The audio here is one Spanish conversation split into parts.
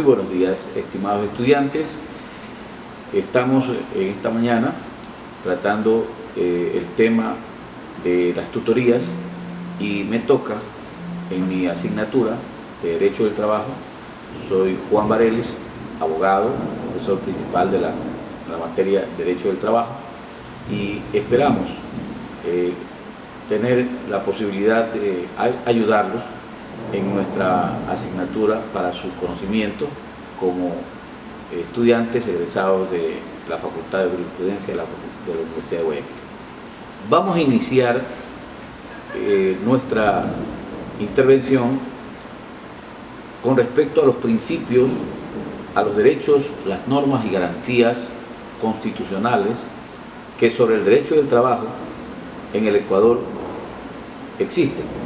Muy buenos días, estimados estudiantes. Estamos en esta mañana tratando el tema de las tutorías y me toca en mi asignatura de Derecho del Trabajo. Soy Juan Vareles, abogado, profesor principal de la materia Derecho del Trabajo, y esperamos tener la posibilidad de ayudarlos en nuestra asignatura para su conocimiento como estudiantes egresados de la Facultad de Jurisprudencia de la Universidad de Guayaquil. Vamos a iniciar nuestra intervención con respecto a los principios, a los derechos, las normas y garantías constitucionales que sobre el derecho del trabajo en el Ecuador existen.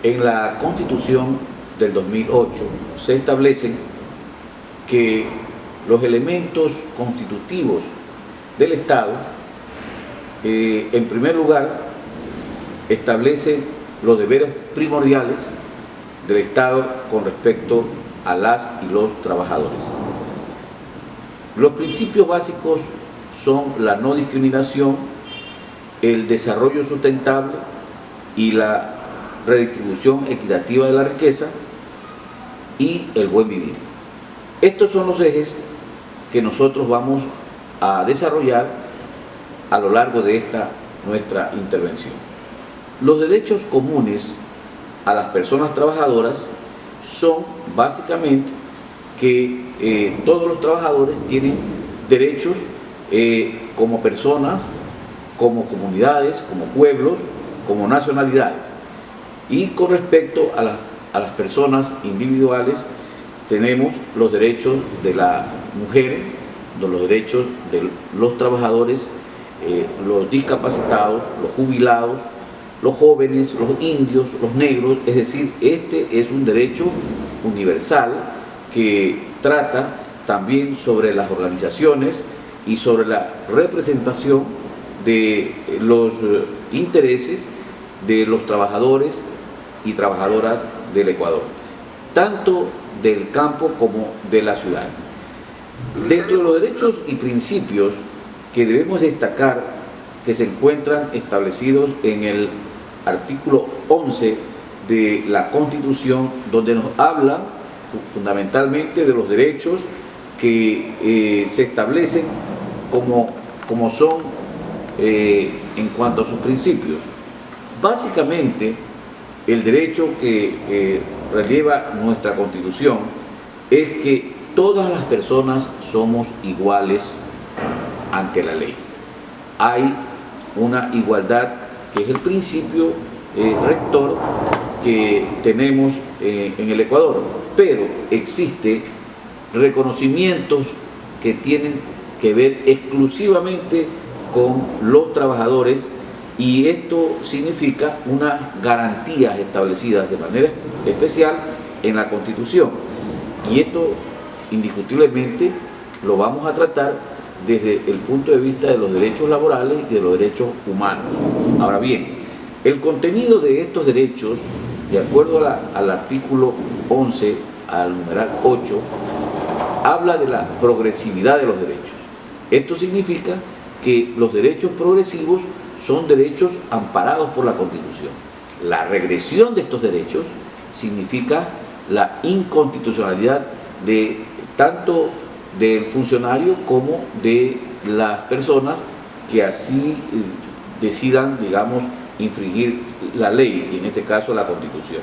En la Constitución del 2008 se establecen que los elementos constitutivos del Estado, en primer lugar, establecen los deberes primordiales del Estado con respecto a las y los trabajadores. Los principios básicos son la no discriminación, el desarrollo sustentable y la redistribución equitativa de la riqueza y el buen vivir. Estos son los ejes que nosotros vamos a desarrollar a lo largo de nuestra intervención. Los derechos comunes a las personas trabajadoras son básicamente que todos los trabajadores tienen derechos como personas, como comunidades, como pueblos, como nacionalidades. Y con respecto a las personas individuales, tenemos los derechos de la mujer, los derechos de los trabajadores, los discapacitados, los jubilados, los jóvenes, los indios, los negros. Es decir, este es un derecho universal que trata también sobre las organizaciones y sobre la representación de los intereses de los trabajadores y trabajadoras del Ecuador, tanto del campo como de la ciudad. Dentro de los derechos y principios que debemos destacar, que se encuentran establecidos en el artículo 11 de la Constitución, donde nos habla fundamentalmente de los derechos que se establecen como son en cuanto a sus principios. Básicamente, el derecho que releva nuestra Constitución es que todas las personas somos iguales ante la ley. Hay una igualdad que es el principio rector que tenemos en el Ecuador, pero existe reconocimientos que tienen que ver exclusivamente con los trabajadores, y esto significa unas garantías establecidas de manera especial en la Constitución, y esto indiscutiblemente lo vamos a tratar desde el punto de vista de los derechos laborales y de los derechos humanos. Ahora bien, el contenido de estos derechos, de acuerdo al artículo 11, al numeral 8, habla de la progresividad de los derechos. Esto significa que los derechos progresivos son derechos amparados por la Constitución. La regresión de estos derechos significa la inconstitucionalidad de tanto del funcionario como de las personas que así decidan, digamos, infringir la ley, y en este caso la Constitución.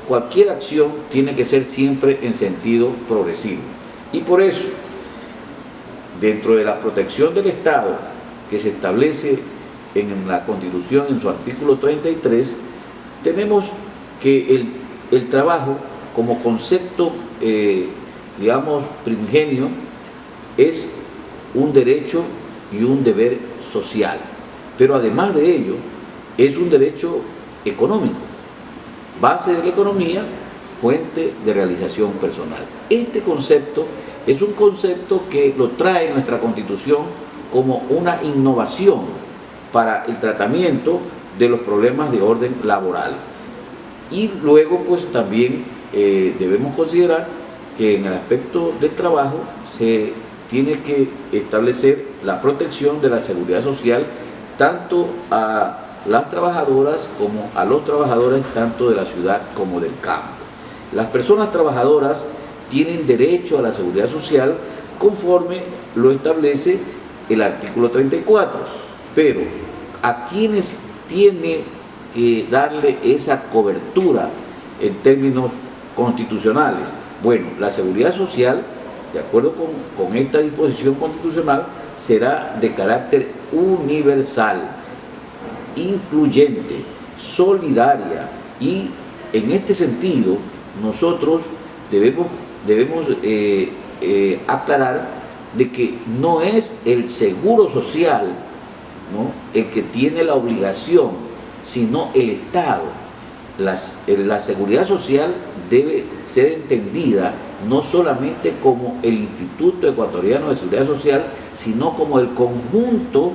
Cualquier acción tiene que ser siempre en sentido progresivo, y por eso, dentro de la protección del Estado que se establece en la Constitución en su artículo 33, tenemos que el trabajo como concepto, digamos, primigenio, es un derecho y un deber social, pero además de ello es un derecho económico, base de la economía, fuente de realización personal. Este concepto es un concepto que lo trae nuestra Constitución como una innovación para el tratamiento de los problemas de orden laboral. Y luego pues también debemos considerar que en el aspecto del trabajo se tiene que establecer la protección de la seguridad social tanto a las trabajadoras como a los trabajadores tanto de la ciudad como del campo. Las personas trabajadoras tienen derecho a la seguridad social conforme lo establece el artículo 34, pero ¿a quiénes tiene que darle esa cobertura en términos constitucionales? Bueno, la seguridad social, de acuerdo con esta disposición constitucional, será de carácter universal, incluyente, solidaria, y en este sentido nosotros debemos aclarar de que no es el seguro social, ¿no?, el que tiene la obligación, sino el Estado. La seguridad social debe ser entendida no solamente como el Instituto Ecuatoriano de Seguridad Social, sino como el conjunto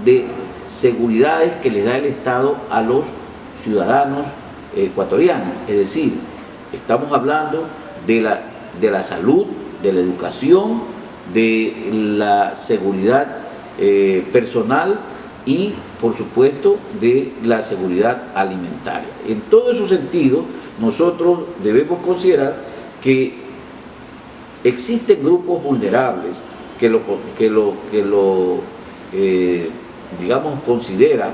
de seguridades que les da el Estado a los ciudadanos ecuatorianos. Es decir, estamos hablando de la salud, de la educación, de la seguridad personal y, por supuesto, de la seguridad alimentaria. En todo ese sentido, nosotros debemos considerar que existen grupos vulnerables que digamos, considera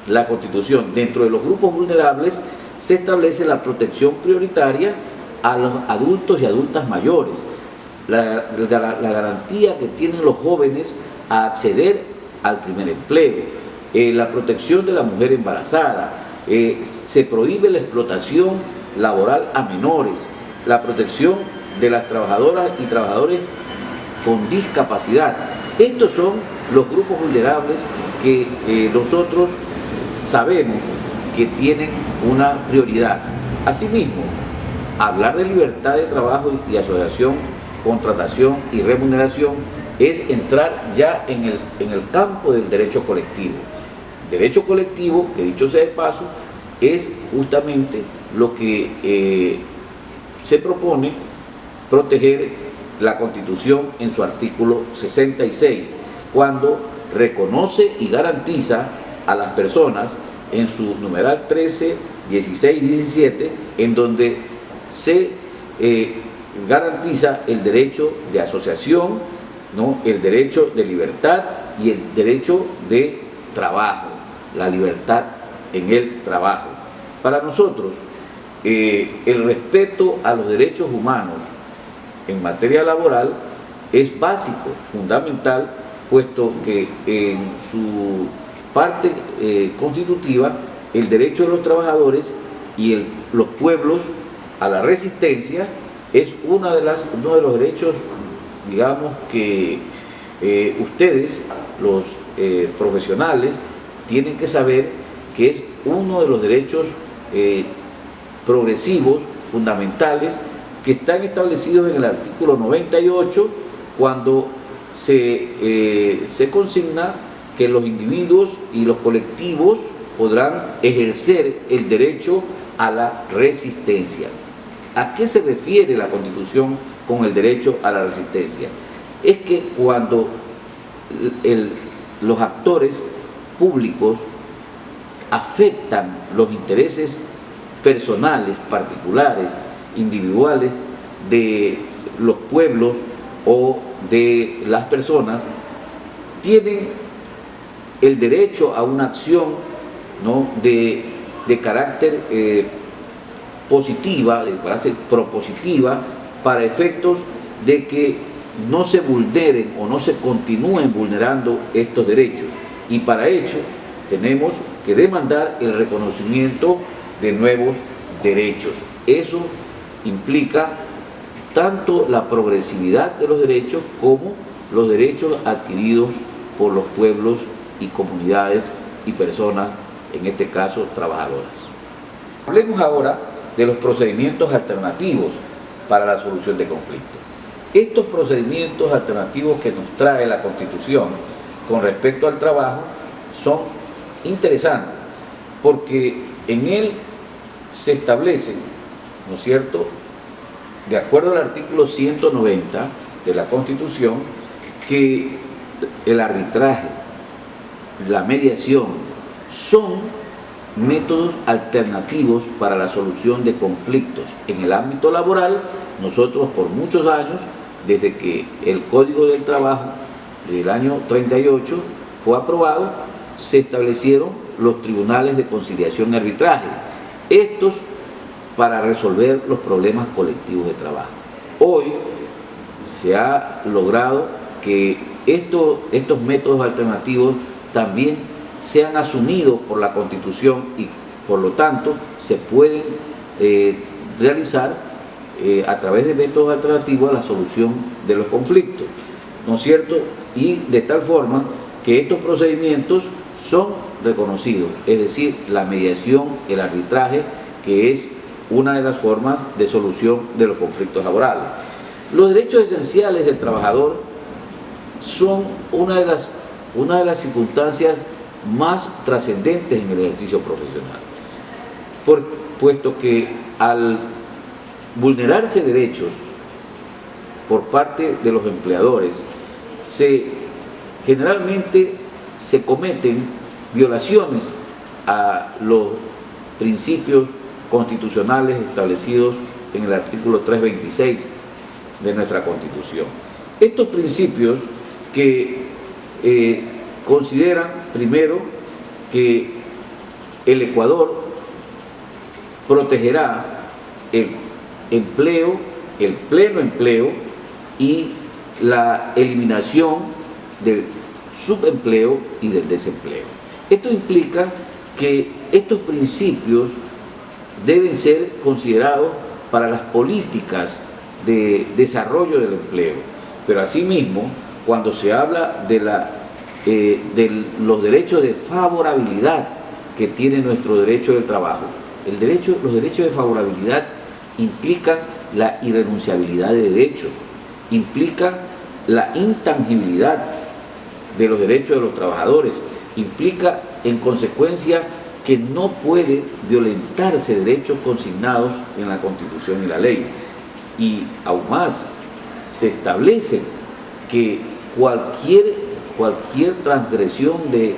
la Constitución. Dentro de los grupos vulnerables se establece la protección prioritaria a los adultos y adultas mayores, la garantía que tienen los jóvenes a acceder al primer empleo, la protección de la mujer embarazada, se prohíbe la explotación laboral a menores, la protección de las trabajadoras y trabajadores con discapacidad. Estos son los grupos vulnerables que nosotros sabemos que tienen una prioridad. Asimismo, hablar de libertad de trabajo y asociación, contratación y remuneración es entrar ya en el campo del derecho colectivo. Derecho colectivo, que dicho sea de paso, es justamente lo que se propone proteger la Constitución en su artículo 66, cuando reconoce y garantiza a las personas en su numeral 13, 16 y 17, en donde se garantiza el derecho de asociación, ¿no?, el derecho de libertad y el derecho de trabajo, la libertad en el trabajo. Para nosotros, el respeto a los derechos humanos en materia laboral es básico, fundamental, puesto que en su parte constitutiva el derecho de los trabajadores y los pueblos a la resistencia es uno de los derechos, digamos, que ustedes, los profesionales, tienen que saber que es uno de los derechos progresivos, fundamentales, que están establecidos en el artículo 98, cuando se consigna que los individuos y los colectivos podrán ejercer el derecho a la resistencia. ¿A qué se refiere la Constitución con el derecho a la resistencia? Es que cuando los actores públicos afectan los intereses personales, particulares, individuales de los pueblos o de las personas, tienen el derecho a una acción, ¿no?, de carácter positiva, de carácter propositiva, para efectos de que no se vulneren o no se continúen vulnerando estos derechos. Y para ello tenemos que demandar el reconocimiento de nuevos derechos. Eso implica tanto la progresividad de los derechos como los derechos adquiridos por los pueblos y comunidades y personas, en este caso trabajadoras. Hablemos ahora de los procedimientos alternativos para la solución de conflictos. Estos procedimientos alternativos que nos trae la Constitución con respecto al trabajo son interesantes, porque en él se establecen ¿no es cierto?, de acuerdo al artículo 190 de la Constitución, que el arbitraje, la mediación, son métodos alternativos para la solución de conflictos. En el ámbito laboral, nosotros por muchos años, desde que el Código del Trabajo del año 38 fue aprobado, se establecieron los tribunales de conciliación y arbitraje. Estos para resolver los problemas colectivos de trabajo. Hoy se ha logrado que estos métodos alternativos también sean asumidos por la Constitución y por lo tanto se pueden realizar a través de métodos alternativos a la solución de los conflictos, ¿no es cierto? Y de tal forma que estos procedimientos son reconocidos, es decir, la mediación, el arbitraje, que es una de las formas de solución de los conflictos laborales. Los derechos esenciales del trabajador son una de las circunstancias más trascendentes en el ejercicio profesional, puesto que al vulnerarse derechos por parte de los empleadores, generalmente se cometen violaciones a los principios constitucionales establecidos en el artículo 326 de nuestra Constitución. Estos principios que consideran primero que el Ecuador protegerá el empleo, el pleno empleo y la eliminación del subempleo y del desempleo. Esto implica que estos principios deben ser considerados para las políticas de desarrollo del empleo, pero asimismo, cuando se habla de los derechos de favorabilidad que tiene nuestro derecho del trabajo, los derechos de favorabilidad implican la irrenunciabilidad de derechos, implica la intangibilidad de los derechos de los trabajadores, implica en consecuencia que no puede violentarse derechos consignados en la Constitución y la ley. Y aún más, se establece que cualquier transgresión de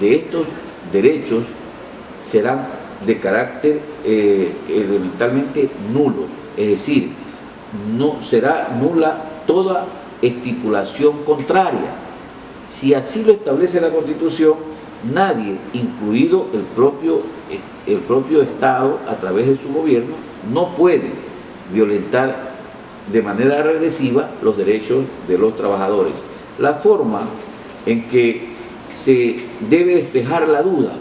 estos derechos serán de carácter elementalmente nulos, es decir, no será nula toda estipulación contraria. Si así lo establece la Constitución, nadie, incluido el propio Estado a través de su gobierno, no puede violentar de manera regresiva los derechos de los trabajadores. La forma en que se debe despejar la duda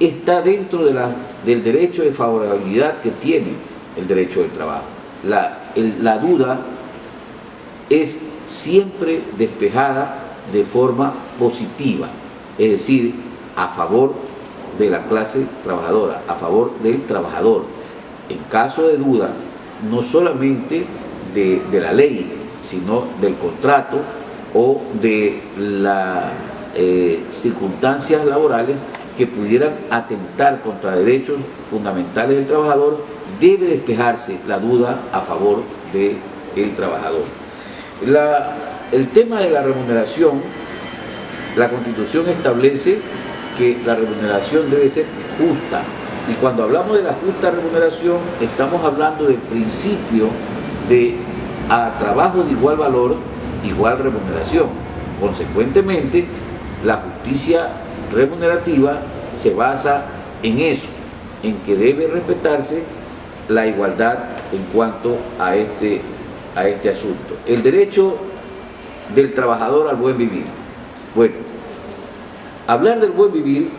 está dentro del derecho de favorabilidad que tiene el derecho del trabajo. La duda es siempre despejada de forma positiva, es decir, a favor de la clase trabajadora, a favor del trabajador. En caso de duda, no solamente de la ley, sino del contrato o de las circunstancias laborales que pudieran atentar contra derechos fundamentales del trabajador, debe despejarse la duda a favor del trabajador. El tema de la remuneración, la Constitución establece que la remuneración debe ser justa. Y cuando hablamos de la justa remuneración, estamos hablando del principio de a trabajo de igual valor, igual remuneración. Consecuentemente, la justicia remunerativa se basa en eso, en que debe respetarse la igualdad en cuanto a este asunto. El derecho del trabajador al buen vivir. Bueno, hablar del buen vivir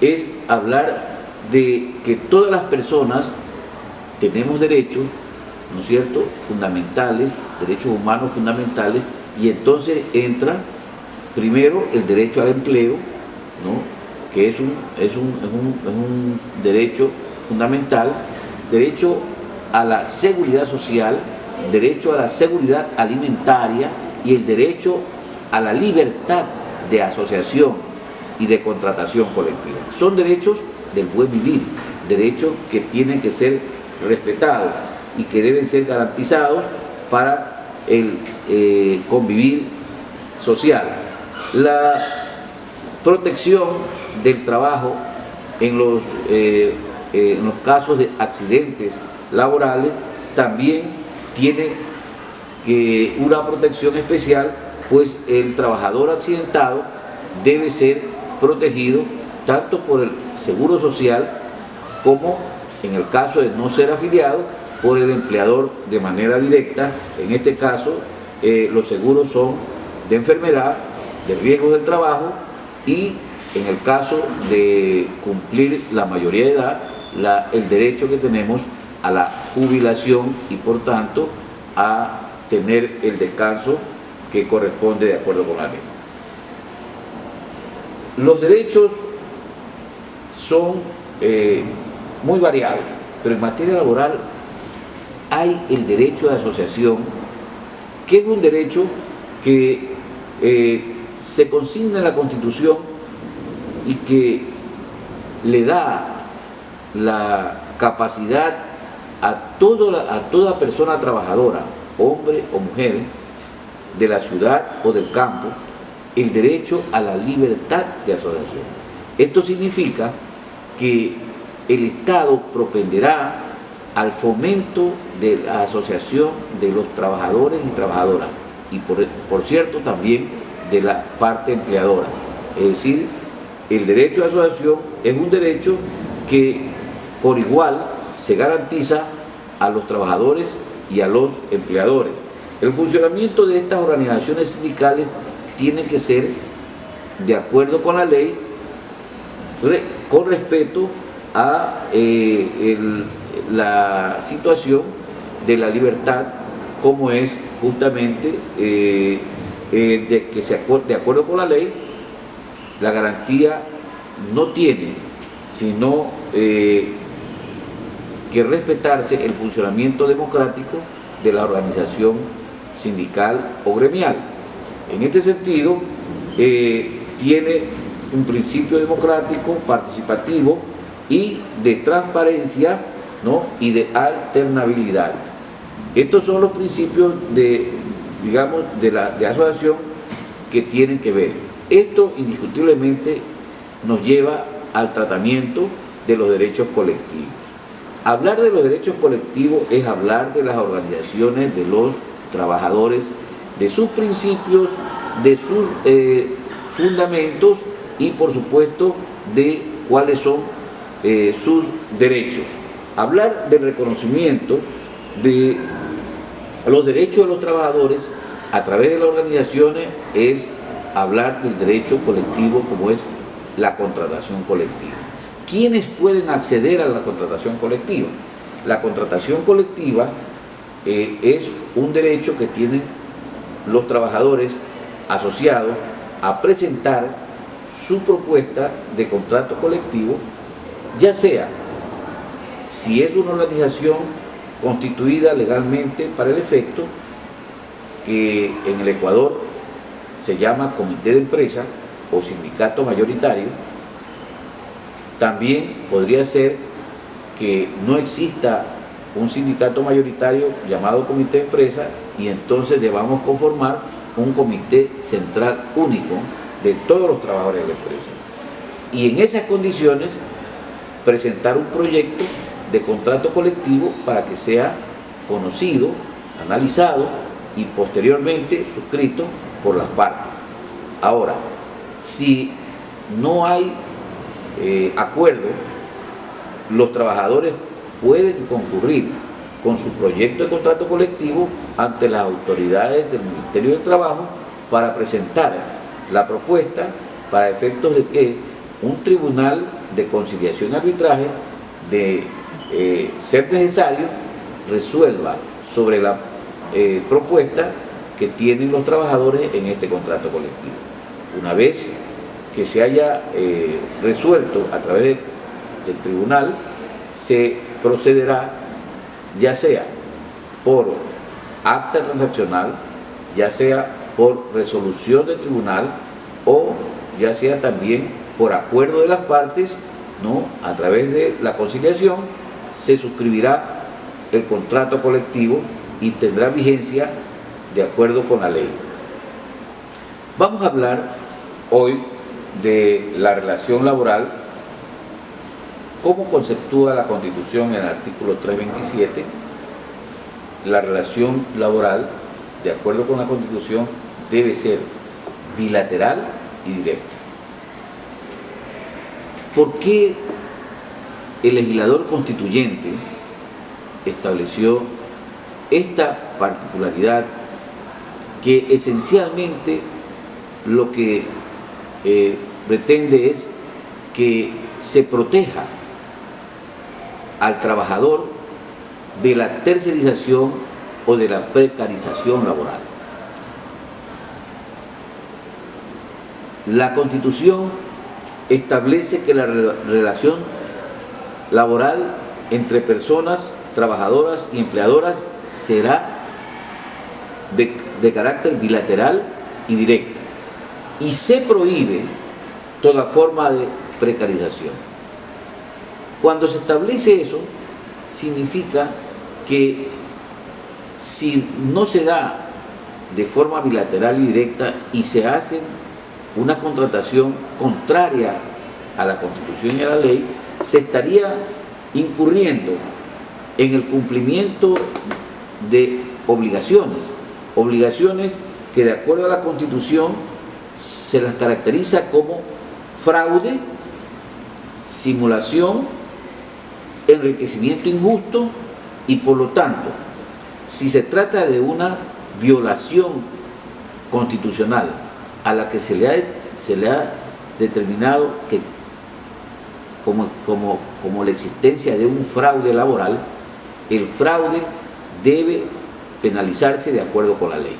es hablar de que todas las personas tenemos derechos, ¿no es cierto?, fundamentales, derechos humanos fundamentales, y entonces entra primero el derecho al empleo, ¿no?, que es un derecho fundamental, derecho a la seguridad social, derecho a la seguridad alimentaria y el derecho a la libertad de asociación y de contratación colectiva. Son derechos del buen vivir, derechos que tienen que ser respetados. y que deben ser garantizados para el convivir social. La protección del trabajo en los casos de accidentes laborales también tiene una protección especial, pues el trabajador accidentado debe ser protegido tanto por el Seguro Social como, en el caso de no ser afiliado, por el empleador de manera directa. En este caso, los seguros son de enfermedad, de riesgos del trabajo y, en el caso de cumplir la mayoría de edad, el derecho que tenemos a la jubilación y, por tanto, a tener el descanso que corresponde de acuerdo con la ley. Los derechos son muy variados, pero en materia laboral hay el derecho de asociación, que es un derecho que se consigna en la Constitución y que le da la capacidad a toda persona trabajadora, hombre o mujer, de la ciudad o del campo, el derecho a la libertad de asociación. Esto significa que el Estado propenderá al fomento de la asociación de los trabajadores y trabajadoras y por cierto también de la parte empleadora. Es decir, el derecho de asociación es un derecho que por igual se garantiza a los trabajadores y a los empleadores. El funcionamiento de estas organizaciones sindicales tiene que ser de acuerdo con la ley, con respeto a la situación de la libertad, como es justamente de acuerdo con la ley. La garantía no tiene sino que respetarse el funcionamiento democrático de la organización sindical o gremial. En este sentido, tiene un principio democrático, participativo y de transparencia, ¿no?, y de alternabilidad. Estos son los principios de asociación que tienen que ver. Esto indiscutiblemente nos lleva al tratamiento de los derechos colectivos. Hablar de los derechos colectivos es hablar de las organizaciones de los trabajadores, de sus principios, de sus fundamentos y, por supuesto, de cuáles son sus derechos. Hablar del reconocimiento de los derechos de los trabajadores a través de las organizaciones es hablar del derecho colectivo, como es la contratación colectiva. ¿Quiénes pueden acceder a la contratación colectiva? La contratación colectiva es un derecho que tienen los trabajadores asociados a presentar su propuesta de contrato colectivo, ya sea si es una organización constituida legalmente para el efecto, que en el Ecuador se llama comité de empresa o sindicato mayoritario. También podría ser que no exista un sindicato mayoritario llamado comité de empresa y entonces debamos conformar un comité central único de todos los trabajadores de la empresa. Y en esas condiciones presentar un proyecto de contrato colectivo para que sea conocido, analizado y posteriormente suscrito por las partes. Ahora, si no hay acuerdo, los trabajadores pueden concurrir con su proyecto de contrato colectivo ante las autoridades del Ministerio del Trabajo para presentar la propuesta para efectos de que un tribunal de conciliación y arbitraje, de ser necesario, resuelva sobre la propuesta que tienen los trabajadores en este contrato colectivo. Una vez que se haya resuelto a través del tribunal, se procederá ya sea por acta transaccional, ya sea por resolución del tribunal o ya sea también por acuerdo de las partes, ¿no? A través de la conciliación se suscribirá el contrato colectivo y tendrá vigencia de acuerdo con la ley. Vamos a hablar hoy de la relación laboral, cómo conceptúa la Constitución en el artículo 327. La relación laboral, de acuerdo con la Constitución, debe ser bilateral y directa. ¿Por qué el legislador constituyente estableció esta particularidad que esencialmente lo que pretende es que se proteja al trabajador de la tercerización o de la precarización laboral? La Constitución establece que la relación laboral entre personas trabajadoras y empleadoras será de carácter bilateral y directa, y se prohíbe toda forma de precarización. Cuando se establece eso, significa que si no se da de forma bilateral y directa y se hace una contratación contraria a la Constitución y a la ley, se estaría incurriendo en el cumplimiento de obligaciones que de acuerdo a la Constitución se las caracteriza como fraude, simulación, enriquecimiento injusto, y por lo tanto, si se trata de una violación constitucional a la que se le ha determinado que como la existencia de un fraude laboral, el fraude debe penalizarse de acuerdo con la ley.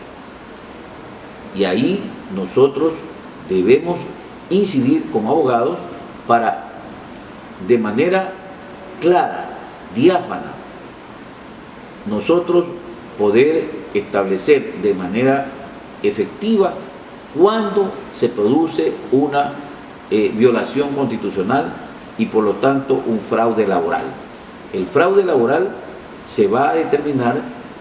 Y ahí nosotros debemos incidir como abogados para, de manera clara, diáfana, nosotros poder establecer de manera efectiva cuando se produce una violación constitucional y por lo tanto un fraude laboral. El fraude laboral se va a determinar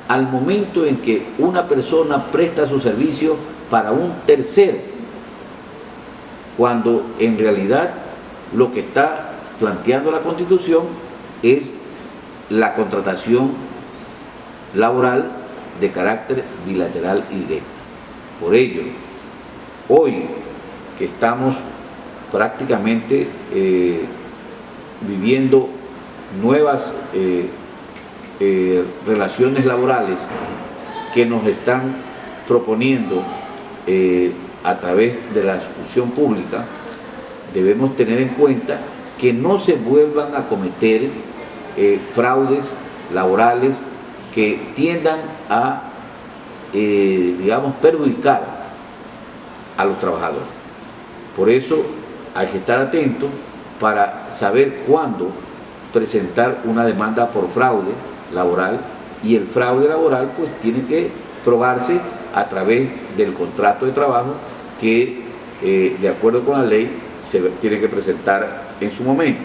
al momento en que una persona presta su servicio para un tercero, cuando en realidad lo que está planteando la Constitución es la contratación laboral de carácter bilateral y directo. Por ello, hoy que estamos prácticamente viviendo nuevas relaciones laborales que nos están proponiendo a través de la discusión pública, debemos tener en cuenta que no se vuelvan a cometer fraudes laborales que tiendan a, perjudicar a los trabajadores. Por eso hay que estar atentos para saber cuándo presentar una demanda por fraude laboral, y el fraude laboral pues tiene que probarse a través del contrato de trabajo que de acuerdo con la ley se tiene que presentar en su momento.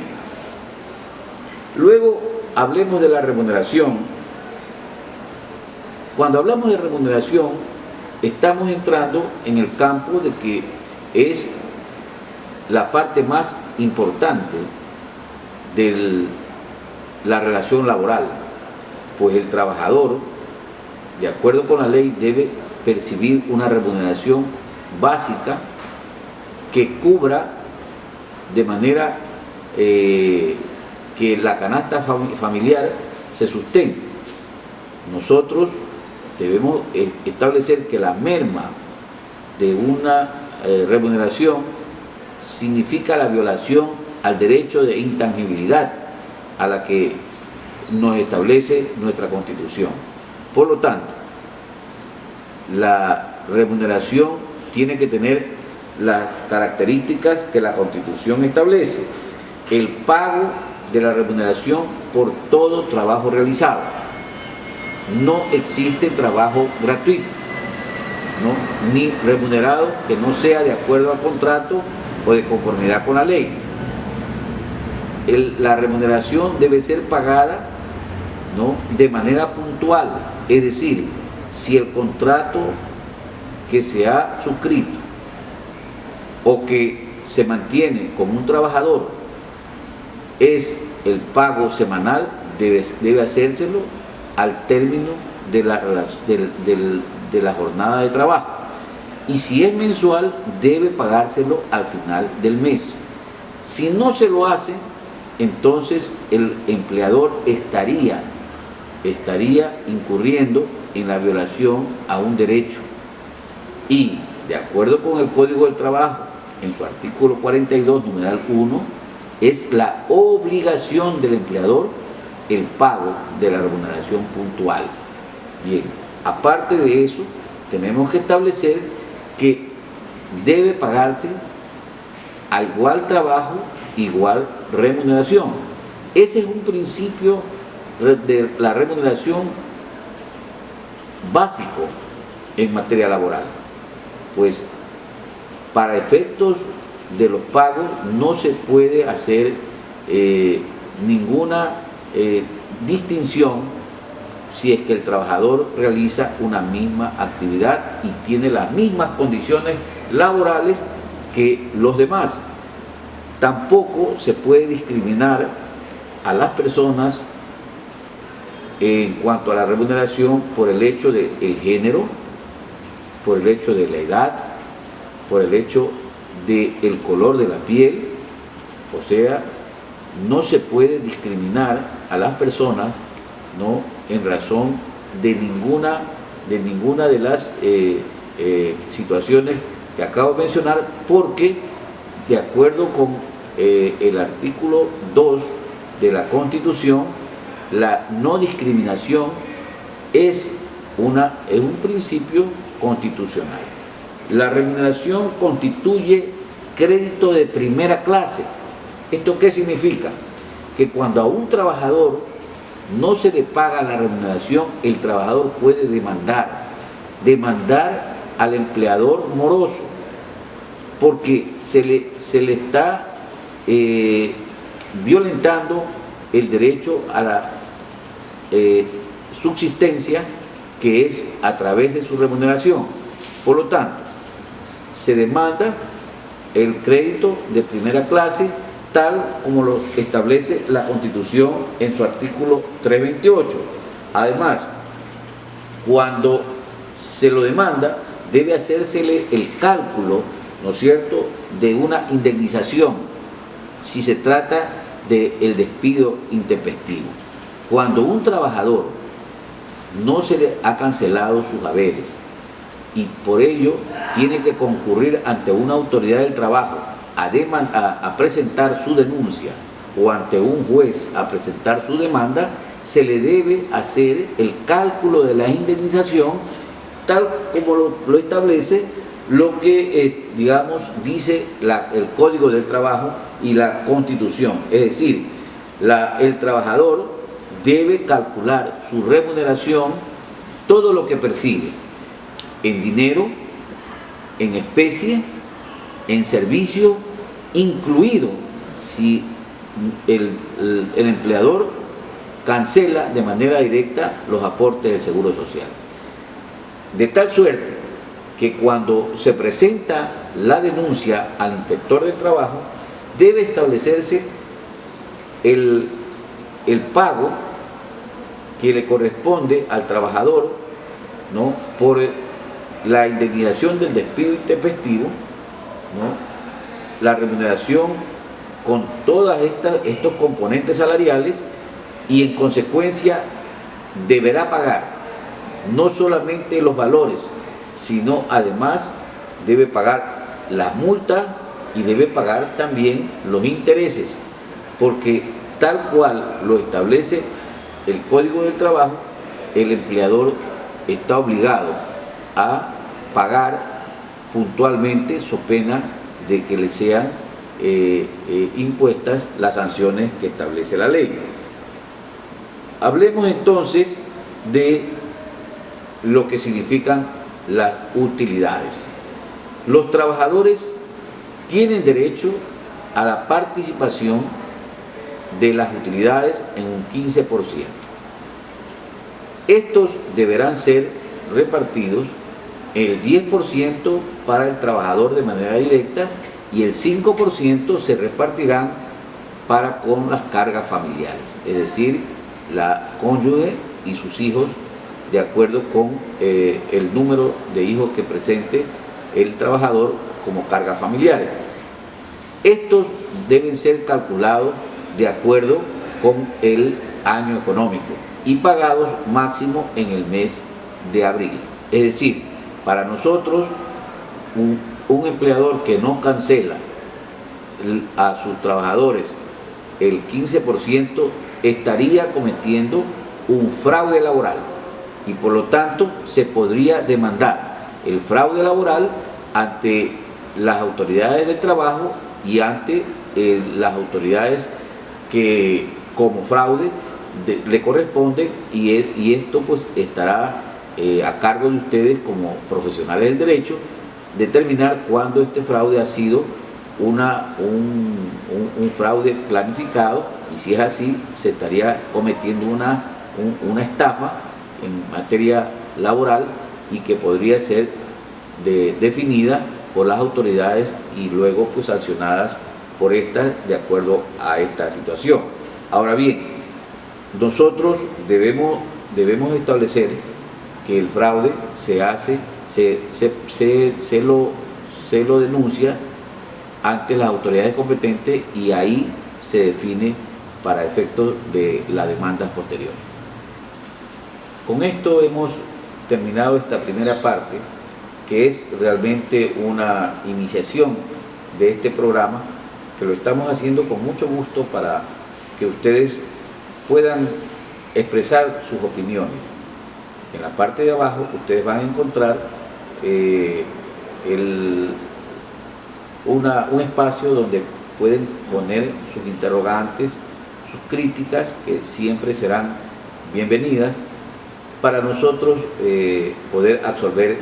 Luego hablemos de la remuneración. Cuando hablamos de remuneración estamos entrando en el campo de que es la parte más importante de la relación laboral, pues el trabajador, de acuerdo con la ley, debe percibir una remuneración básica que cubra de manera que la canasta familiar se sustente. Nosotros debemos establecer que la merma de una remuneración significa la violación al derecho de intangibilidad a la que nos establece nuestra Constitución. Por lo tanto, la remuneración tiene que tener las características que la Constitución establece: el pago de la remuneración por todo trabajo realizado. No existe trabajo gratuito, ¿no?, ni remunerado que no sea de acuerdo al contrato o de conformidad con la ley. La remuneración debe ser pagada ¿no?, de manera puntual. Es decir, si el contrato que se ha suscrito o que se mantiene con un trabajador es el pago semanal, debe hacérselo al término de la jornada de trabajo. Y si es mensual, debe pagárselo al final del mes. Si no se lo hace, entonces el empleador estaría incurriendo en la violación a un derecho. Y de acuerdo con el Código del Trabajo, en su artículo 42, numeral 1, es la obligación del empleador el pago de la remuneración puntual. Bien, aparte de eso, tenemos que establecer que debe pagarse a igual trabajo, igual remuneración. Ese es un principio de la remuneración básico en materia laboral. Pues para efectos de los pagos no se puede hacer ninguna distinción si es que el trabajador realiza una misma actividad y tiene las mismas condiciones laborales que los demás. Tampoco se puede discriminar a las personas en cuanto a la remuneración por el hecho del género, por el hecho de la edad, por el hecho del color de la piel. O sea, no se puede discriminar a las personas, ¿no?, en razón de ninguna de las situaciones que acabo de mencionar, porque de acuerdo con el artículo 2 de la Constitución, la no discriminación es un principio constitucional. La remuneración constituye crédito de primera clase. ¿Esto qué significa? Que cuando a un trabajador no se le paga la remuneración, el trabajador puede demandar al empleador moroso, porque se le está violentando el derecho a la subsistencia, que es a través de su remuneración. Por lo tanto, se demanda el crédito de primera clase, tal como lo establece la Constitución en su artículo 328. Además, cuando se lo demanda, debe hacérsele el cálculo, ¿no es cierto?, de una indemnización, si se trata del despido intempestivo. Cuando un trabajador no se le ha cancelado sus haberes y por ello tiene que concurrir ante una autoridad del trabajo a presentar su denuncia, o ante un juez a presentar su demanda, se le debe hacer el cálculo de la indemnización tal como lo establece lo que digamos dice el Código del Trabajo y la Constitución. Es decir, el trabajador debe calcular su remuneración, todo lo que percibe, en dinero, en especie, en servicio, incluido si el empleador cancela de manera directa los aportes del Seguro Social. De tal suerte que cuando se presenta la denuncia al inspector del trabajo, debe establecerse el pago que le corresponde al trabajador, ¿no?, por la indemnización del despido intempestivo, ¿no?, la remuneración con todos estos componentes salariales, y en consecuencia deberá pagar no solamente los valores, sino además debe pagar las multas y debe pagar también los intereses, porque tal cual lo establece el Código del Trabajo, el empleador está obligado a pagar puntualmente, so pena de que le sean impuestas las sanciones que establece la ley. Hablemos entonces de lo que significan las utilidades. Los trabajadores tienen derecho a la participación de las utilidades en un 15%. Estos deberán ser repartidos el 10% para el trabajador de manera directa y el 5% se repartirán para con las cargas familiares, es decir, la cónyuge y sus hijos, de acuerdo con el número de hijos que presente el trabajador como cargas familiares. Estos deben ser calculados de acuerdo con el año económico y pagados máximo en el mes de abril. Es decir, para nosotros, un empleador que no cancela a sus trabajadores el 15% estaría cometiendo un fraude laboral y por lo tanto se podría demandar el fraude laboral ante las autoridades de trabajo y ante las autoridades que como fraude le corresponden, y esto pues estará a cargo de ustedes como profesionales del derecho determinar cuándo este fraude ha sido un fraude planificado, y si es así se estaría cometiendo una estafa en materia laboral y que podría ser definida por las autoridades y luego pues sancionadas por estas de acuerdo a esta situación. Ahora bien, nosotros debemos establecer que el fraude se hace, se lo denuncia ante las autoridades competentes y ahí se define para efectos de las demandas posteriores. Con esto hemos terminado esta primera parte, que es realmente una iniciación de este programa, que lo estamos haciendo con mucho gusto para que ustedes puedan expresar sus opiniones. En la parte de abajo ustedes van a encontrar un espacio donde pueden poner sus interrogantes, sus críticas, que siempre serán bienvenidas para nosotros poder absorber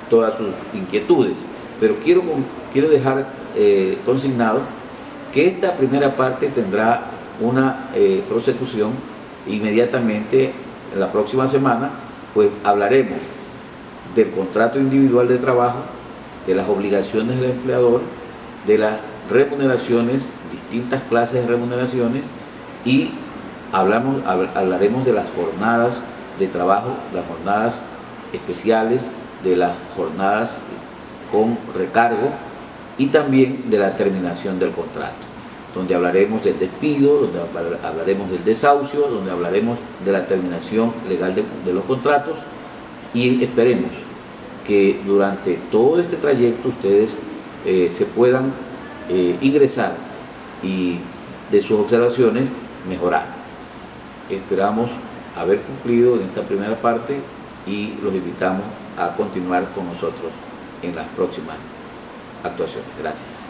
todas sus inquietudes. Pero quiero dejar consignado que esta primera parte tendrá una prosecución inmediatamente. En la próxima semana pues hablaremos del contrato individual de trabajo, de las obligaciones del empleador, de las remuneraciones, distintas clases de remuneraciones, y hablaremos de las jornadas de trabajo, las jornadas especiales, de las jornadas con recargo y también de la terminación del contrato, donde hablaremos del despido, donde hablaremos del desahucio, donde hablaremos de la terminación legal de los contratos, y esperemos que durante todo este trayecto ustedes se puedan ingresar y de sus observaciones mejorar. Esperamos haber cumplido en esta primera parte y los invitamos a continuar con nosotros en las próximas actuaciones. Gracias.